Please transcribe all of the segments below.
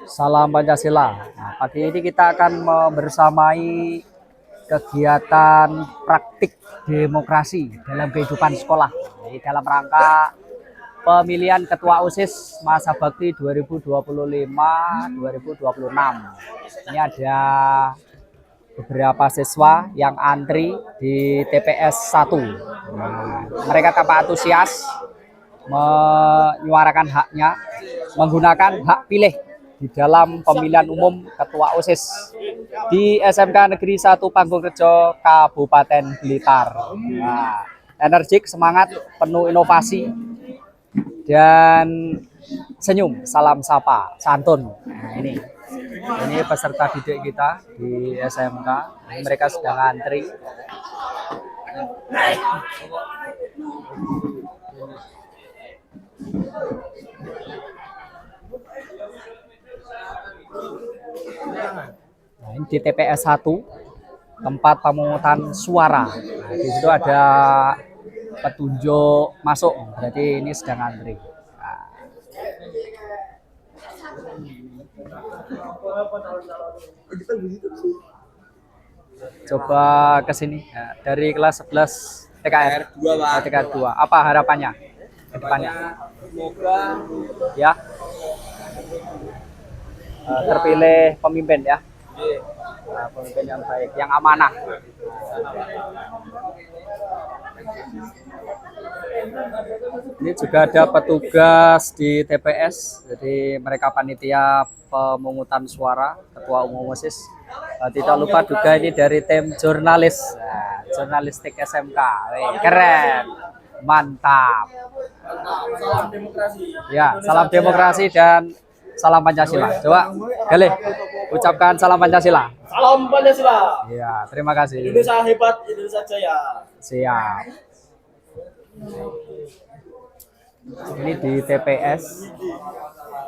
Salam Pancasila. Nah, pagi ini kita akan membersamai kegiatan praktik demokrasi dalam kehidupan sekolah. Jadi dalam rangka pemilihan Ketua OSIS masa bakti 2025-2026. Ini ada beberapa siswa yang antri di TPS 1. Nah, mereka tampak antusias menyuarakan haknya menggunakan hak pilih di dalam pemilihan umum Ketua OSIS di SMK Negeri 1 Panggung-Rejo, Kabupaten Blitar. Nah, energik, semangat, penuh inovasi, dan senyum, salam sapa, santun. Nah, ini peserta didik kita di SMK. Mereka sedang antri. Nah, ini di TPS 1, tempat pemungutan suara. Nah, di situ ada petunjuk masuk, berarti ini sedang antri. Nah, coba ke sini ya, dari kelas 11 TKR 2, TKR 2. Apa harapannya ke depannya? Semoga Ya, terpilih pemimpin ya. Nah, pemimpin yang baik, yang amanah. Ini juga ada petugas di TPS, jadi mereka panitia pemungutan suara Ketua Umum OSIS. Tidak lupa juga ini dari tim jurnalis, nah, jurnalistik SMK. Wih, keren, mantap. salam demokrasi. Ya, salam demokrasi dan salam Pancasila. Coba, Galih, ucapkan salam Pancasila. Salam Pancasila. Ya, terima kasih. Indonesia hebat, Indonesia jaya. Siap. Ini di TPS.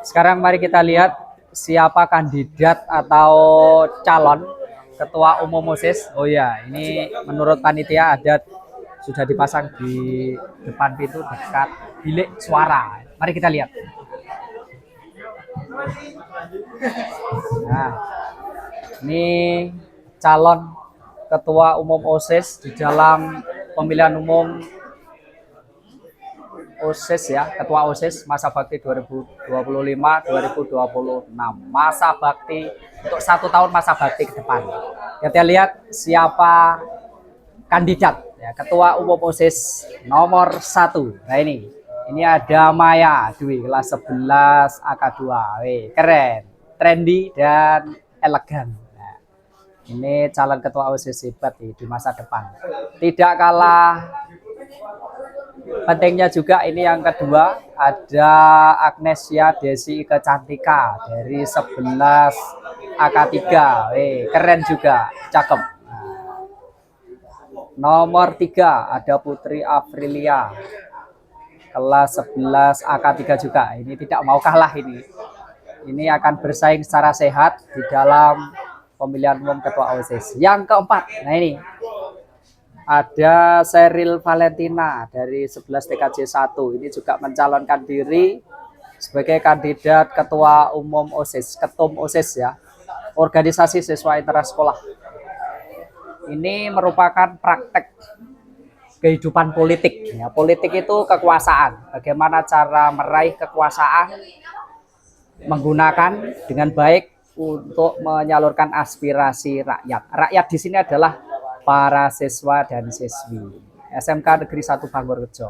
Sekarang mari kita lihat siapa kandidat atau calon Ketua Umum OSIS. Oh ya, ini menurut panitia ada sudah dipasang di depan pintu dekat bilik suara. Mari kita lihat. Nah, ini calon Ketua Umum OSIS di dalam pemilihan umum OSIS ya, Ketua OSIS masa bakti 2025-2026. Masa bakti untuk 1 tahun masa bakti ke depan. Kita lihat siapa kandidat ya, Ketua Umum OSIS nomor 1. Nah ini ada Maya Dwi kelas 11 AK2. Wih, keren, trendy dan elegan. Nah, ini calon Ketua OSIS hebat di masa depan. Tidak kalah pentingnya juga ini yang kedua, ada Agnesia Desi Kecantika dari 11 AK3. Wih, keren juga, cakep. Nah, nomor 3 ada Putri Afrilia kelas 11 AK3 juga. Ini tidak mau kalah ini. Ini akan bersaing secara sehat di dalam pemilihan umum Ketua OSIS. Yang keempat, nah ini ada Sheryl Valentina dari 11 TKJ 1. Ini juga mencalonkan diri sebagai kandidat Ketua Umum OSIS, Ketum OSIS ya, Organisasi Siswa Intersekolah. Ini merupakan praktek kehidupan politik ya. Politik itu kekuasaan. Bagaimana cara meraih kekuasaan menggunakan dengan baik untuk menyalurkan aspirasi rakyat. Rakyat di sini adalah para siswa dan siswi SMK Negeri 1 Panggung-Rejo.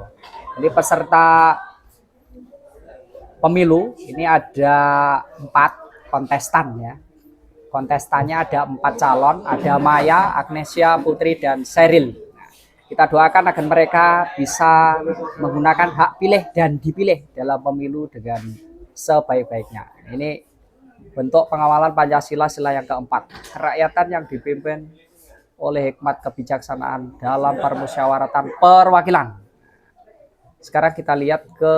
Ini peserta pemilu, ini ada 4 kontestan ya. Kontestannya ada 4 calon, ada Maya, Agnesia, Putri, dan Sheryl. Kita doakan agar mereka bisa menggunakan hak pilih dan dipilih dalam pemilu dengan sebaik-baiknya. Ini bentuk pengawalan Pancasila sila yang keempat. Kerakyatan yang dipimpin oleh hikmat kebijaksanaan dalam permusyawaratan perwakilan. Sekarang kita lihat ke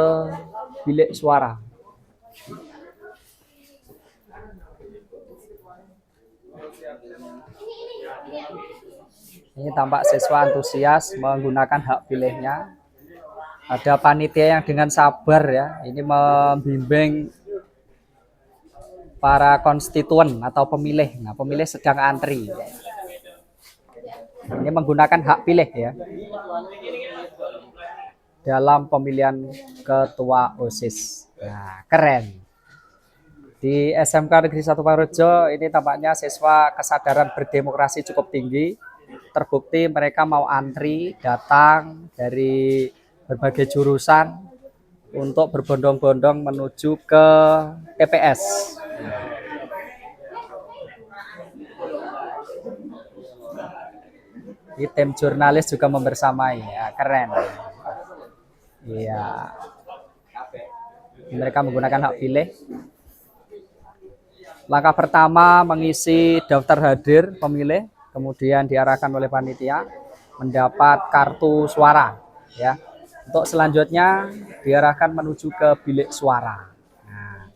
bilik suara. Ini tampak siswa antusias menggunakan hak pilihnya. Ada panitia yang dengan sabar ya, ini membimbing para konstituen atau pemilih. Nah, pemilih sedang antri. Ini menggunakan hak pilih ya dalam pemilihan ketua OSIS. Nah, keren. Di SMK Negeri 1 Pangrejo ini tampaknya siswa kesadaran berdemokrasi cukup tinggi. Terbukti mereka mau antri datang dari berbagai jurusan untuk berbondong-bondong menuju ke TPS. Di tim jurnalis juga membersamai, ya, keren. Iya, mereka menggunakan hak pilih. Langkah pertama mengisi daftar hadir pemilih, kemudian diarahkan oleh panitia mendapat kartu suara. Ya, untuk selanjutnya diarahkan menuju ke bilik suara. Nah,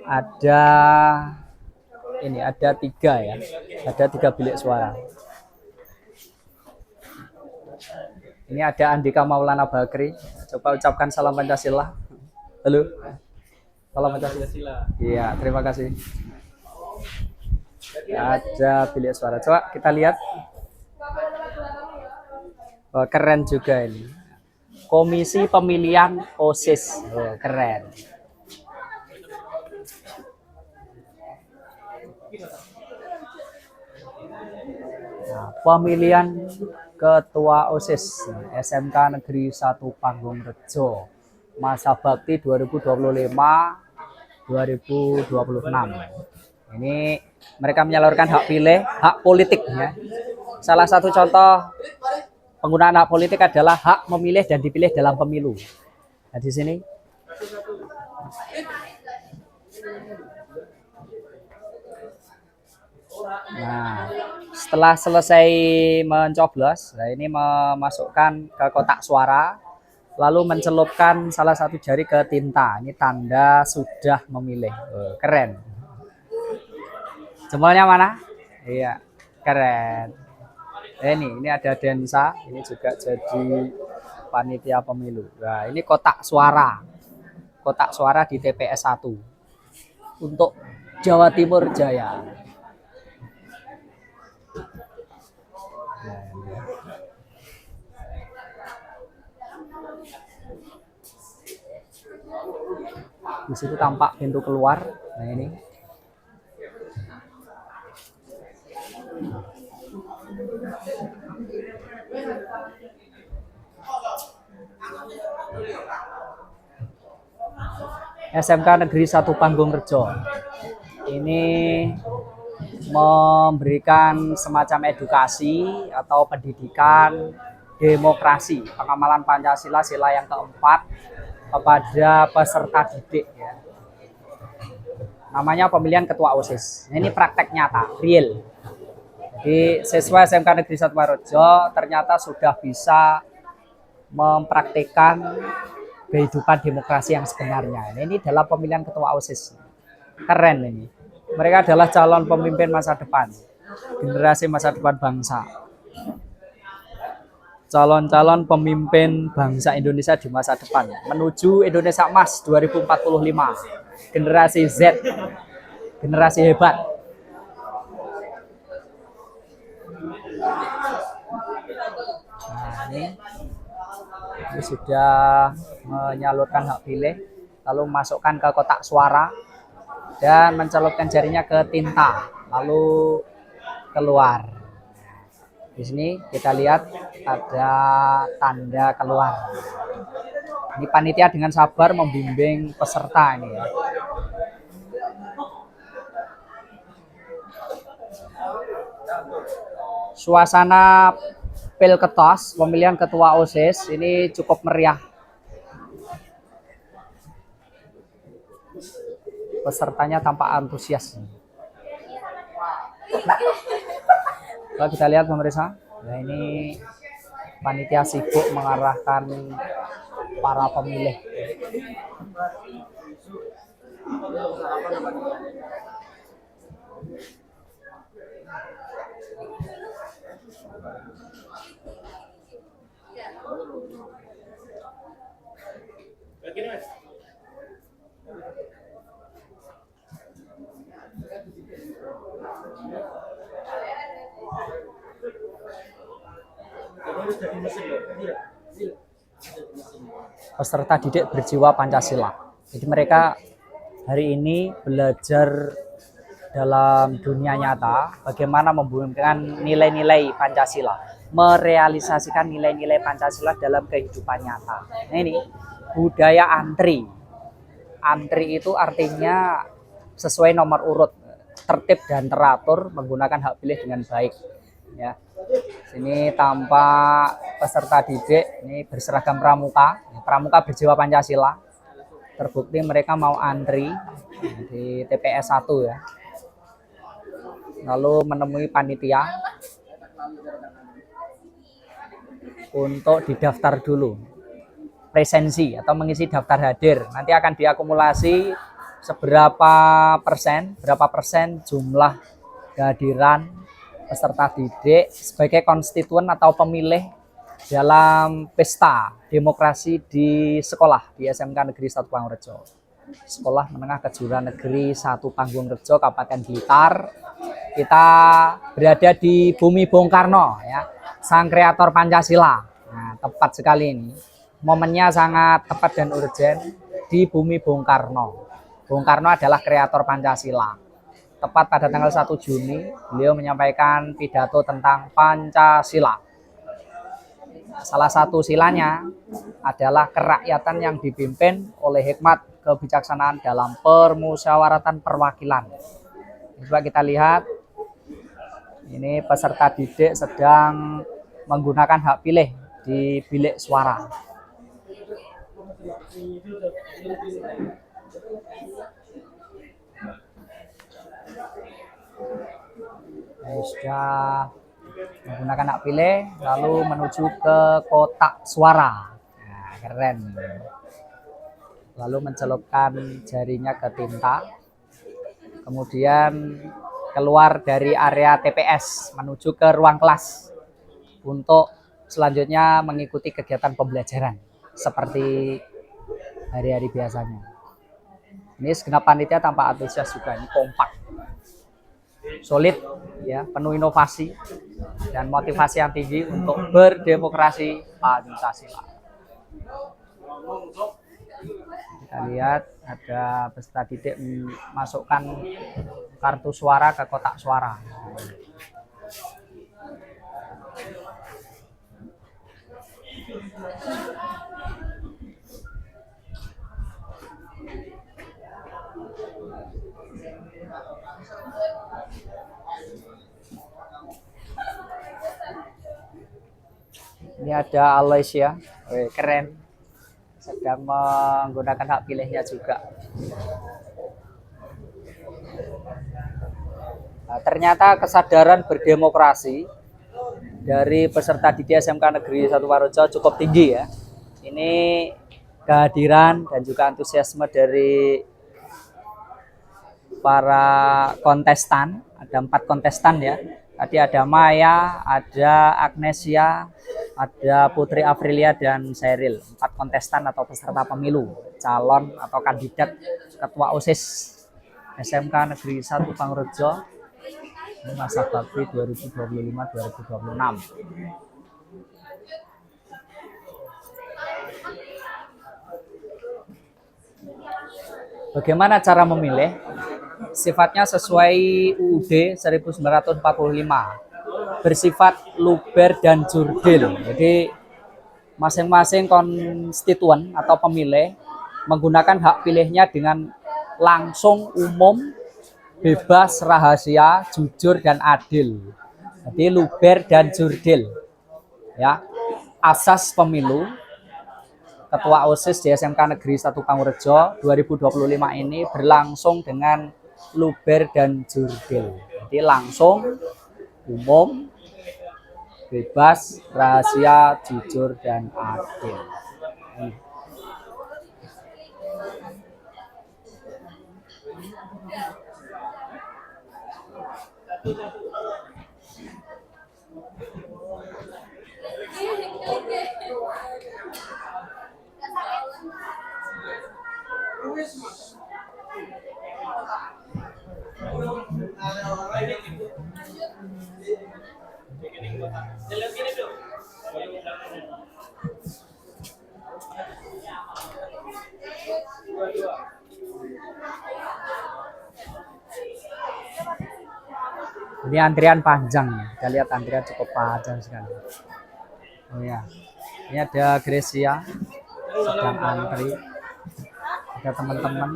ada ini ada 3 ya, ada 3 bilik suara. Ini ada Andika Maulana Bakri. Coba ucapkan salam Pancasila. Halo. Salam Pancasila. Iya, terima kasih. Ada bilik suara. Coba kita lihat. Oh, keren juga ini. Komisi Pemilihan OSIS. Oh, keren. Nah, pemilihan Ketua OSIS SMK Negeri 1 Panggung-Rejo masa bakti 2025-2026. Ini mereka menyalurkan hak pilih, hak politik ya. Salah satu contoh penggunaan hak politik adalah hak memilih dan dipilih dalam pemilu. Nah, di sini nah, setelah selesai mencoblos, nah ini memasukkan ke kotak suara, lalu mencelupkan salah satu jari ke tinta. Ini tanda sudah memilih. Oh, keren. Jempolnya mana? Iya, keren. Ini ada Densa, ini juga jadi panitia pemilu. Nah, ini kotak suara. Kotak suara di TPS 1 untuk Jawa Timur Jaya. Di situ tampak pintu keluar. Nah, ini. SMK Negeri 1 Panggung-Rejo. Ini memberikan semacam edukasi atau pendidikan demokrasi, pengamalan Pancasila sila yang keempat kepada peserta didik ya. Namanya pemilihan ketua OSIS. Ini praktek nyata, real. Jadi siswa SMK Negeri 1 Panggung-Rejo ternyata sudah bisa mempraktikkan kehidupan demokrasi yang sebenarnya. Ini dalam pemilihan ketua OSIS. Keren ini. Mereka adalah calon pemimpin masa depan, generasi masa depan bangsa. Calon-calon pemimpin bangsa Indonesia di masa depan menuju Indonesia Emas 2045. Generasi Z, generasi hebat. Nah, ini sudah menyalurkan hak pilih, lalu masukkan ke kotak suara dan mencelupkan jarinya ke tinta, lalu keluar. Di sini kita lihat ada tanda keluar. Ini panitia dengan sabar membimbing peserta ini ya. Suasana Pilketos, pemilihan ketua OSIS ini cukup meriah. Pesertanya tampak antusias. Kalau kita lihat pemirsa, nah ini panitia sibuk mengarahkan para pemilih. dari mesin loh. Iya. Iya. Peserta didik berjiwa Pancasila. Jadi mereka hari ini belajar dalam dunia nyata bagaimana membumbukan nilai-nilai Pancasila, merealisasikan nilai-nilai Pancasila dalam kehidupan nyata. Nah, ini budaya antri. Antri itu artinya sesuai nomor urut, tertib dan teratur, menggunakan hak pilih dengan baik. Ya, sini tampak peserta didik ini berseragam pramuka, pramuka berjiwa Pancasila. Terbukti mereka mau antri di TPS 1 ya. Lalu menemui panitia untuk didaftar dulu presensi atau mengisi daftar hadir. Nanti akan diakumulasi seberapa persen, berapa persen jumlah kehadiran peserta didik sebagai konstituen atau pemilih dalam pesta demokrasi di sekolah di SMK Negeri 1 Pangurjo. Sekolah Menengah Kejuruan Negeri 1 Pangurjo, Kabupaten Blitar. Kita berada di bumi Bung Karno ya, sang kreator Pancasila. Nah, tepat sekali ini. Momennya sangat tepat dan urgen di bumi Bung Karno. Bung Karno adalah kreator Pancasila. Tepat pada tanggal 1 Juni, beliau menyampaikan pidato tentang Pancasila. Salah satu silanya adalah kerakyatan yang dipimpin oleh hikmat kebijaksanaan dalam permusyawaratan perwakilan. Coba kita lihat, ini peserta didik sedang menggunakan hak pilih di bilik suara. Sudah menggunakan hak pilih lalu menuju ke kotak suara. Nah, keren. Lalu mencelupkan jarinya ke tinta, kemudian keluar dari area TPS menuju ke ruang kelas untuk selanjutnya mengikuti kegiatan pembelajaran seperti hari-hari biasanya. Ini segenap panitia tampak antusias juga, ini kompak, solid ya, penuh inovasi dan motivasi yang tinggi untuk berdemokrasi Pancasila. Kita lihat ada peserta didik memasukkan kartu suara ke kotak suara. Ini ada Aloysia, keren, sedang menggunakan hak pilihnya juga. Nah, ternyata kesadaran berdemokrasi dari peserta didik SMK Negeri 1 Pangurjo cukup tinggi ya. Ini kehadiran dan juga antusiasme dari para kontestan. Ada 4 kontestan ya. Tadi ada Maya, ada Agnesia, ada Putri Aprilia dan Sheryl. 4 kontestan atau peserta pemilu, calon atau kandidat ketua OSIS SMK Negeri 1 Pangurjo masa bakti 2025-2026. Bagaimana cara memilih? Sifatnya sesuai UUD 1945, bersifat luber dan jurdil. Jadi masing-masing konstituen atau pemilih menggunakan hak pilihnya dengan langsung, umum, bebas, rahasia, jujur dan adil. Jadi luber dan jurdil. Ya. Asas pemilu Ketua OSIS di SMK Negeri 1 Pangurjo 2025 ini berlangsung dengan luber dan jurdil. Jadi langsung, umum, bebas, rahasia, jujur dan adil. Ini antrian panjang ya. Kita lihat antrian cukup panjang sekali. Oh ya. Ini ada Gracia sedang antri. Ada teman-teman.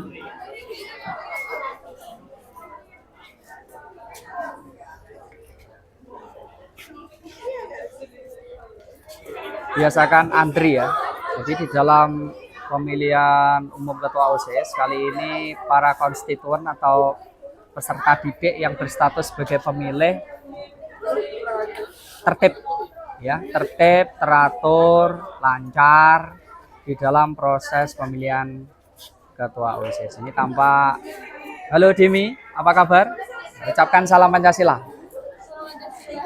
Biasakan antri ya. Jadi di dalam pemilihan umum ketua OSIS kali ini para konstituen atau peserta didik yang berstatus sebagai pemilih tertib ya, tertib, teratur, lancar di dalam proses pemilihan ketua OSIS. Ini tampak. Halo Dimi, apa kabar? Ucapkan salam Pancasila.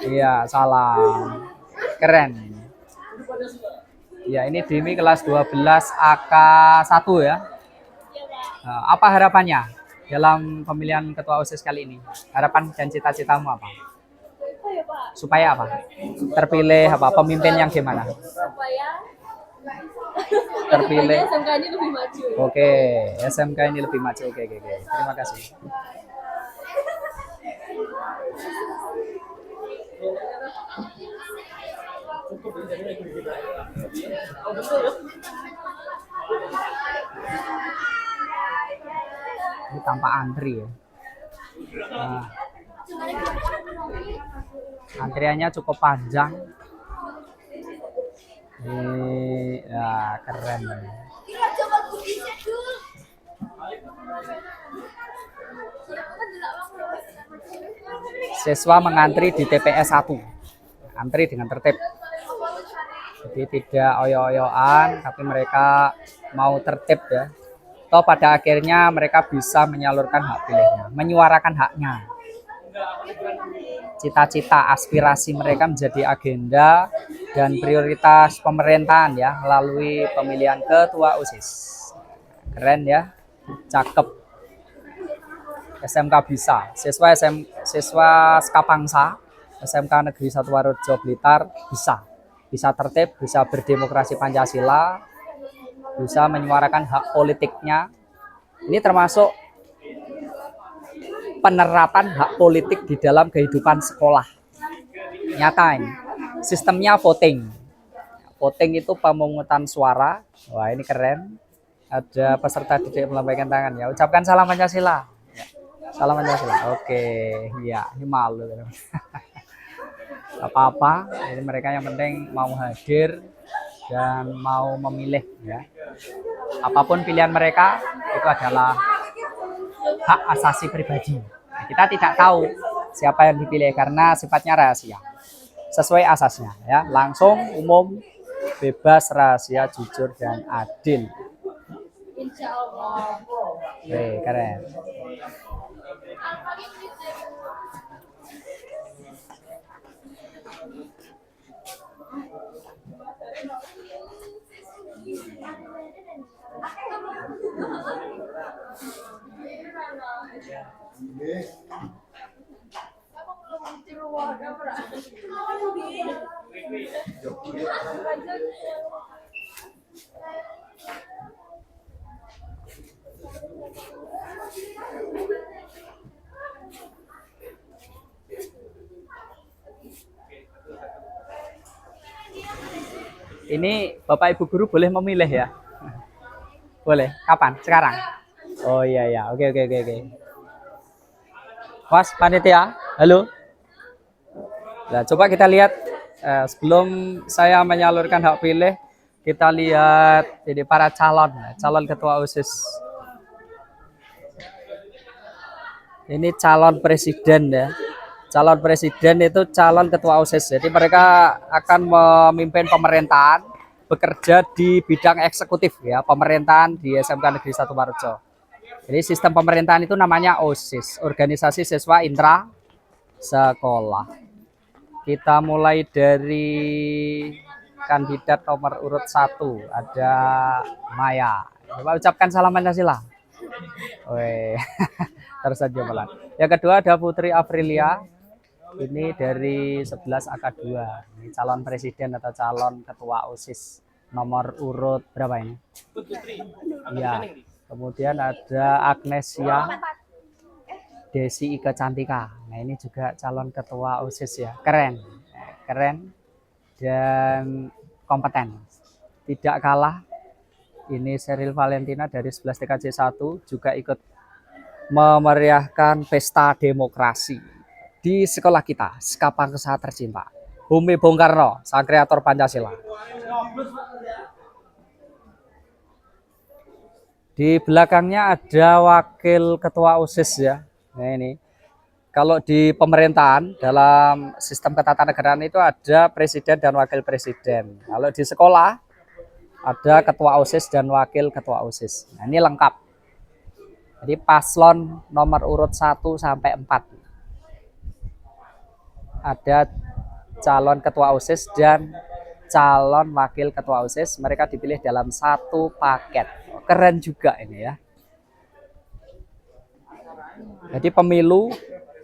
Iya, salam. Keren. Ya, ini Dimi kelas 12 AK1 ya. Apa harapannya dalam pemilihan ketua OSIS kali ini? Harapan dan cita-citamu apa? Supaya apa? Terpilih apa? Pemimpin yang gimana? Supaya Terpilih. SMK ini lebih maju. Oke, SMK ini lebih maju. Oke. Terima kasih. Ini tampak antri ya. Nah, antriannya cukup panjang. Ini ya keren. Siswa mengantri di TPS 1. Antri dengan tertib. Jadi tidak oyo-oyoan, tapi mereka mau tertib ya. Toh pada akhirnya mereka bisa menyalurkan hak pilihnya, menyuarakan haknya. Cita-cita, aspirasi mereka menjadi agenda dan prioritas pemerintahan ya melalui pemilihan ketua OSIS. Keren ya, cakep. SMK bisa, siswa Skapangsa, SMK Negeri 1 Warojo Blitar bisa tertib, bisa berdemokrasi Pancasila, bisa menyuarakan hak politiknya. Ini termasuk penerapan hak politik di dalam kehidupan sekolah. Nyata ini. Sistemnya voting. Voting itu pemungutan suara. Wah, ini keren. Ada peserta didik melambaikan tangan ya. Ucapkan salam Pancasila. Ya. Salam Pancasila. Oke, ya, ini malu. Apa-apa, jadi mereka yang penting mau hadir dan mau memilih ya. Apapun pilihan mereka itu adalah hak asasi pribadi. Kita tidak tahu siapa yang dipilih karena sifatnya rahasia. Sesuai asasnya ya, langsung, umum, bebas, rahasia, jujur dan adil. Insya Allah. Oke, keren. Ini Bapak Ibu guru boleh memilih ya? Boleh. Kapan? Sekarang? Oh iya ya. Oke. Mas panitia, halo. Nah, coba kita lihat sebelum saya menyalurkan hak pilih, kita lihat jadi para calon ketua OSIS. Ini calon presiden ya. Calon presiden itu calon ketua OSIS. Jadi mereka akan memimpin pemerintahan, bekerja di bidang eksekutif ya, pemerintahan di SMK Negeri 1 Warojo. Jadi sistem pemerintahan itu namanya OSIS, Organisasi Siswa Intra Sekolah. Kita mulai dari kandidat nomor urut 1, ada Maya. Coba ucapkan salam Pancasila. Weh, terus saja pelan. Yang kedua ada Putri Aprilia. Ini dari 11 AK2. Ini calon presiden atau calon ketua OSIS nomor urut berapa ini? Iya. Kemudian ada Agnesia Desi Ika Cantika. Nah, ini juga calon ketua OSIS ya, keren, keren dan kompeten. Tidak kalah, ini Sheryl Valentina dari 11 TKJ 1 juga ikut memeriahkan pesta demokrasi di sekolah kita, Skapangsa tercinta. Bumi Bung Karno, sang kreator Pancasila. Di belakangnya ada wakil ketua OSIS ya. Nah ini, kalau di pemerintahan dalam sistem ketatanegaraan itu ada presiden dan wakil presiden. Kalau di sekolah ada ketua OSIS dan wakil ketua OSIS. Nah ini lengkap. Jadi paslon nomor urut 1 sampai 4. Ada calon ketua OSIS dan calon wakil ketua OSIS, mereka dipilih dalam satu paket. Keren juga ini ya. Jadi pemilu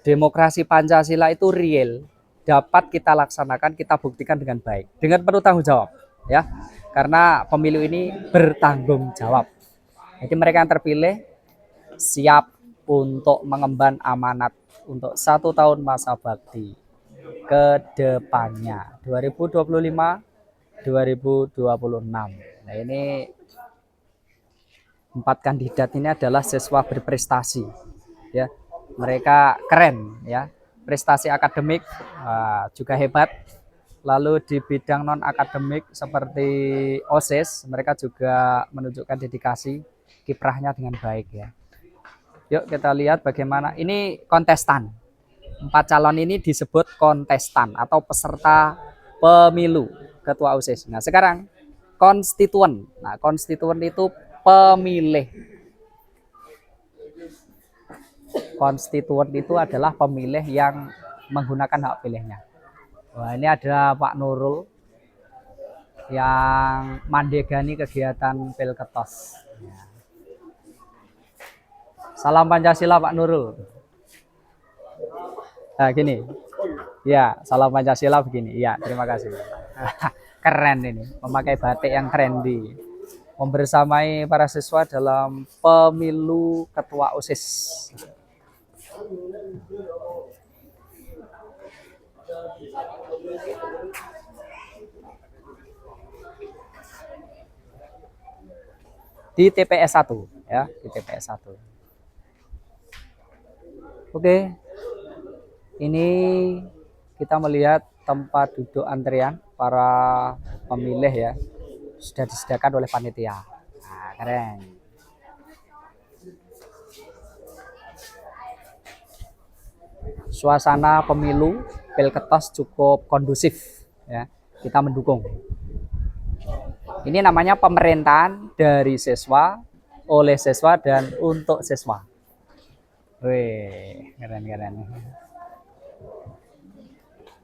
demokrasi Pancasila itu real, dapat kita laksanakan, kita buktikan dengan baik, dengan penuh tanggung jawab ya. Karena pemilu ini bertanggung jawab. Jadi mereka yang terpilih siap untuk mengemban amanat untuk 1 tahun masa bakti ke depannya 2025-2026. Nah ini 4 kandidat ini adalah siswa berprestasi ya, mereka keren ya, prestasi akademik juga hebat, lalu di bidang non akademik seperti OSIS mereka juga menunjukkan dedikasi, kiprahnya dengan baik ya. Yuk kita lihat bagaimana ini kontestan. 4 calon ini disebut kontestan atau peserta pemilu ketua OSIS. Nah sekarang konstituen. Nah konstituen itu pemilih. Konstituen itu adalah pemilih yang menggunakan hak pilihnya. Wah ini ada Pak Nurul yang mandegani kegiatan Pilketos. Salam Pancasila Pak Nurul. Nah gini, ya salam Pancasila begini, ya terima kasih. Keren ini, memakai batik yang trendy, membersamai para siswa dalam pemilu ketua OSIS. Di TPS 1 ya, di TPS 1. Oke. Ini kita melihat tempat duduk antrian para pemilih ya, sudah disediakan oleh panitia. Nah, keren. Suasana pemilu Pilketos cukup kondusif ya, kita mendukung. Ini namanya pemerintahan dari siswa, oleh siswa dan untuk siswa. Wih, keren-keren.